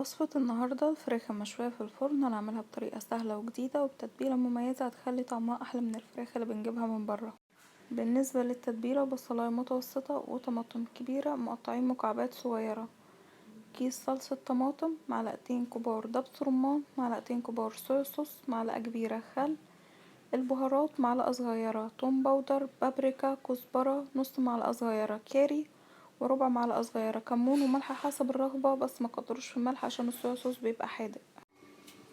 وصفة النهاردة الفراخ المشوية في الفرن هنعملها بطريقة سهلة وجديدة وبتتبيلة مميزة هتخلي طعمها أحلى من الفراخ اللي بنجيبها من برا. بالنسبة للتتبيلة بصلاية متوسطة وطماطم كبيرة مقطعين مكعبات صغيرة، كيس صلصة طماطم، معلقتين كبار دبس رمان، معلقتين كبار صويا صوص، معلقة كبيرة خل. البهارات معلقة صغيرة توم باودر، بابريكا، كزبرة، نص معلقة صغيرة كاري، وربع معلقة صغيرة كمون وملح حسب الرغبة، بس مكتروش في الملح عشان الصويا صوص بيبقى حادق.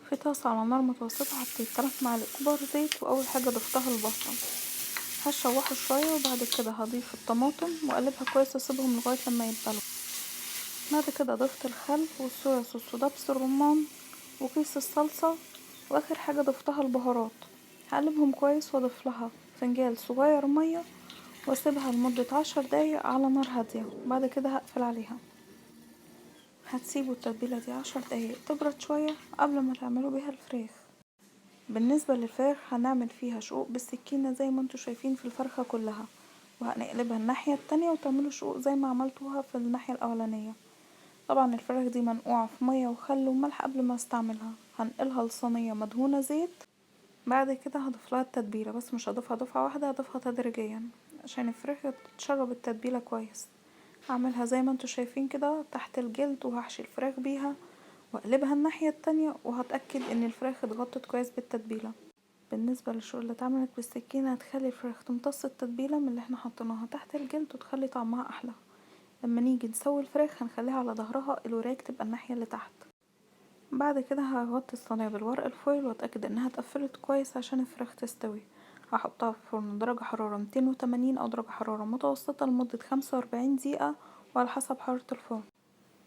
في طاسة على نار متوسطة حطيت 3 معالق كبار زيت، وأول حاجة ضفتها البصل هشوحه شوية، وبعد كده هضيف الطماطم وأقلبها كويس وأسيبهم لغاية لما يتبلوا. بعد كده ضفت الخل والصويا صوص ودبس الرمان وكيس الصلصة، وآخر حاجة ضفتها البهارات. هقلبهم كويس واضيفلها فنجان صغير مية واسيبها لمدة 10 دقايق على نار هادية، وبعد كده هقفل عليها. هتسيبوا التتبيلة دي 10 دقايق تبرد شوية قبل ما تعملوا بيها الفراخ. بالنسبة للفراخ هنعمل فيها شقوق بالسكينة زي ما انتوا شايفين في الفرخة كلها، وهنقلبها الناحية التانية وتعملوا شقوق زي ما عملتوها في الناحية الأولانية. طبعا الفراخ دي منقوعة في مية وخل وملح قبل ما استعملها. هنقلها لصينية مدهونة زيت، بعد كده هضيفلها التتبيلة، بس مش هضيفها دفعة واحدة، هضيفها تدريجيا عشان الفراخ تتشرب التتبيلة كويس. هعملها زي ما انتوا شايفين كده تحت الجلد، وهحشي الفراخ بيها واقلبها الناحية التانية، وهتأكد ان الفراخ اتغطت كويس بالتتبيلة. بالنسبة للشغل اللي اتعملت بالسكينة هتخلي الفراخ تمتص التتبيلة من اللي احنا حطيناها تحت الجلد وتخلي طعمها احلى. لما نيجي نسوي الفراخ هنخليها على ظهرها، الوراك تبقى الناحية اللي تحت. بعد كده هغطي الصينية بالورق الفويل واتأكد انها اتقفلت كويس عشان الفراخ تستوي. هحطها في فرن درجة حرارة 280 او درجة حرارة متوسطة لمدة 45 دقيقة، وعلى حسب حرارة الفرن.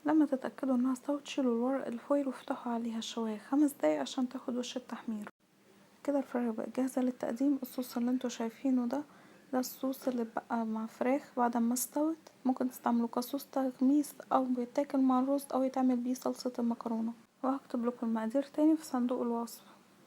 لما تتأكدوا انها استوت شيلوا الورق الفويل وافتحوا عليها الشواية 5 دقايق عشان تاخد وش التحمير. كده الفراخ بقت جاهزة للتقديم. الصوص اللي انتوا شايفينه ده الصوص اللي بقى مع الفراخ بعد ما استوت. ممكن تستعملوا كصوص تغميس او بيتاكل مع الرز او يتعمل بيه صلصة المكرونة، وهكتب لكم المقادير تاني في صندوق الوصف.